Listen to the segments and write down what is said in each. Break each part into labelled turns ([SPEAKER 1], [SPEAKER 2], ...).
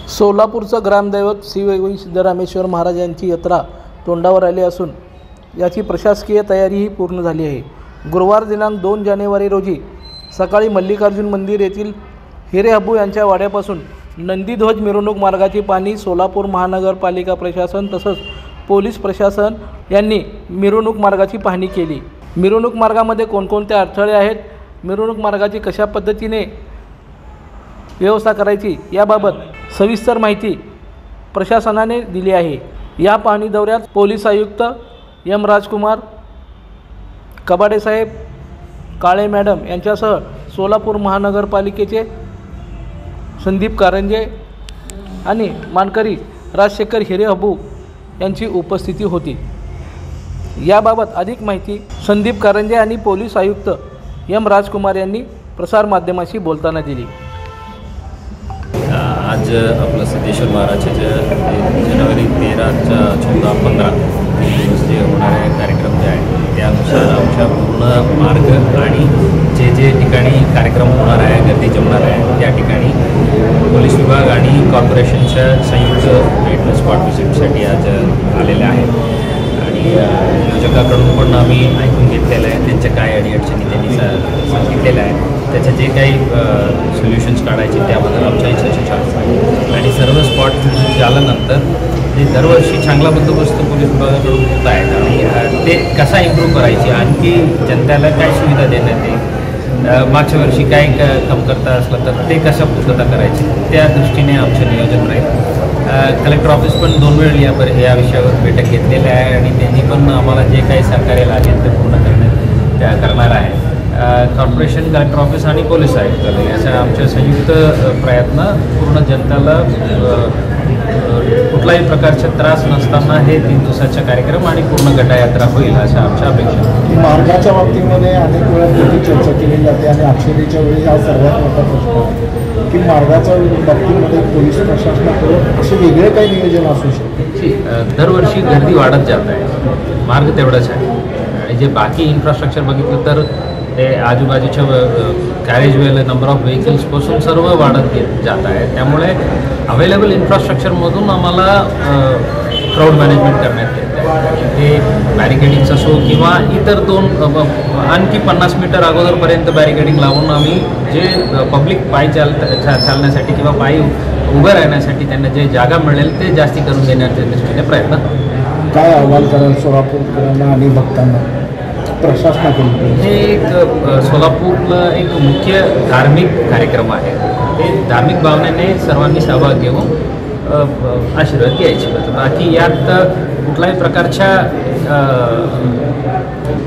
[SPEAKER 1] सोलापूरचं ग्रामदैवत श्री सिद्धरामेश्वर महाराज यांची यात्रा तोंडावर आली असून याची प्रशासकीय तयारीही पूर्ण झाली आहे। गुरुवार दिनांक 2 जानेवारी रोजी सकाळी मल्लिकार्जुन मंदिर येथील हिरे हब्बू यांच्या वाड्यापासून नंदीध्वज मिरवणूक मार्गाची पाहणी सोलापूर महानगरपालिका प्रशासन तसंच पोलीस प्रशासन यांनी मिरवणूक मार्गाची पाहणी केली। मिरवणूक मार्गामध्ये कोणकोणते अडथळे आहेत, मिरवणूक मार्गाची कशा पद्धतीने व्यवस्था करायची याबाबत सविस्तर माहिती प्रशासनाने दिली आहे। या पाहणी दौऱ्यात पोलीस आयुक्त एम राजकुमार, कबाडे साहेब, काळे मॅडम यांच्यासह सोलापूर महानगरपालिकेचे संदीप कारंजे आणि मानकरी राजशेखर हिरे हब्बू यांची उपस्थिती होती। याबाबत अधिक माहिती संदीप कारंजे आणि पोलीस आयुक्त एम राजकुमार यांनी प्रसारमाध्यमांशी बोलताना दिली।
[SPEAKER 2] आज आपलं सिद्धेश्वर महाराजाच्या जानेवारी 13, 14, 15 दिवस जे होणारे कार्यक्रम जे आहे त्यानुसार आमच्या पूर्ण मार्ग आणि जे ठिकाणी कार्यक्रम होणार आहे, गर्दी जमणार आहे त्या ठिकाणी पोलीस विभाग आणि कॉर्पोरेशनच्या संयुक्त भेट स्पॉट व्हिजिटसाठी आज आलेले आहेत आणि योजकाकडून पण आम्ही ऐकून घेतलेलं आहे त्यांच्या काय अडीअडचणी त्यांनी सांगितलेलं आहे, त्याचे जे काही सोल्युशन्स काढायचे त्याबद्दल आमच्याही चर्चा आहे आणि सर्व स्पॉट व्हिजिट झाल्यानंतर ते दरवर्षी चांगला बंदोबस्त पोलीस विभागाकडून होत आहेत आणि ते कसा इम्प्रूव्ह करायची, आणखी जनतेला काय सुविधा देण्यात येईल, मागच्या वर्षी काय कमतरता असलं तर ते कसं पूर्तता करायची त्या दृष्टीने आमचं नियोजन राहील। कलेक्टर ऑफिस पण 2 वेळ या विषयावर बैठक घेतलेली आहे आणि त्यांनी पण आम्हाला जे काही सहकार्य लागेल ते पूर्ण करणार आहे। कॉर्पोरेशन, कलेक्टर ऑफिस आणि पोलीस आयुक्तालय अशा आमच्या संयुक्त प्रयत्न पूर्ण जनतेला कुठल्याही प्रकारचा त्रास नसताना हे 3 दिवसाचा कार्यक्रम आणि पूर्ण गटायात्रा होईल अशा आमच्या अपेक्षा।
[SPEAKER 3] मार्गाच्या बाबतीमध्ये अनेक वेळा त्याची चर्चा केली जाते आणि अक्षरेच्या वेळी हा सर्वात मोठा प्रश्न आहे की मार्गाच्या बाबतीमध्ये पोलीस प्रशासनाकडून असे वेगळे काही नियोजन असू शकते।
[SPEAKER 2] दरवर्षी गर्दी वाढत जात आहे, मार्ग तेवढाच आहे आणि जे बाकी इन्फ्रास्ट्रक्चर बघितलं तर ते आजूबाजूच्या कॅरेजवेला नंबर ऑफ व्हेकल्सपासून सर्व वाढत जात आहे, त्यामुळे अवेलेबल इन्फ्रास्ट्रक्चरमधून आम्हाला क्राऊड मॅनेजमेंट करण्यात येत आहे। ते बॅरिकेडिंग्स असो किंवा इतर 2 आणखी 50 मीटर अगोदरपर्यंत बॅरिकेडिंग लावून आम्ही जे पब्लिक पायी चालण्यासाठी किंवा पायी उभं राहण्यासाठी त्यांना जे जागा मिळेल ते जास्ती करून देण्याच्या दृष्टीने प्रयत्न।
[SPEAKER 3] काय अहवाल कराल सोलापूरकरांना आणि भक्तांना प्रशासनाकडून?
[SPEAKER 2] हे एक सोलापूरला एक मुख्य धार्मिक कार्यक्रम आहे, ते धार्मिक भावनेने सर्वांनी सहभाग घेऊन आशीर्वाद घ्यायचे, बाकी यात कुठल्याही प्रकारच्या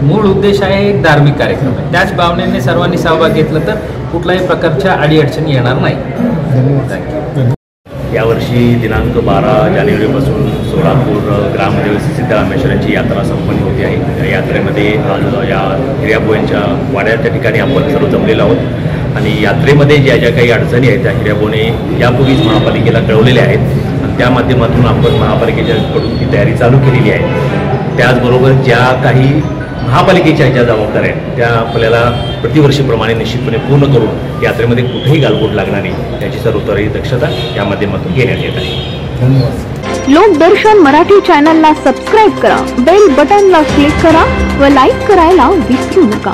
[SPEAKER 2] मूळ उद्देश आहे एक धार्मिक कार्यक्रम आहे, त्याच भावनेने सर्वांनी सहभाग घेतला तर कुठल्याही प्रकारच्या अडीअडचणी येणार नाही।
[SPEAKER 3] धन्यवाद।
[SPEAKER 4] यावर्षी दिनांक 12 जानेवारीपासून सोलापूर ग्रामदैवत सिद्धरामेश्वरांची यात्रा संपन्न होती आहे। या यात्रेमध्ये आज या हिरे हब्बू यांच्या वाड्याच्या ठिकाणी आपण सर्व जमलेलो आहोत आणि यात्रेमध्ये ज्या काही अडचणी आहेत त्या हिरे हब्बूने यापूर्वीच महापालिकेला कळवलेल्या आहेत आणि त्या माध्यमातून आपण महापालिकेच्याकडून ती तयारी चालू केलेली आहे। त्याचबरोबर ज्या काही महापालिकेच्या ज्या जबाबदाऱ्या आहेत त्या आपल्याला प्रतिवर्षीप्रमाणे निश्चितपणे पूर्ण करून यात्रेमध्ये कुठेही गालबोट लागणार नाही याची सर्वतोपरी दक्षता या माध्यमातून घेण्यात येत आहे।
[SPEAKER 3] धन्यवाद।
[SPEAKER 5] लोकदर्शन मराठी चॅनलला सबस्क्राईब करा, बेल बटनला क्लिक करा व लाईक करायला विसरू नका।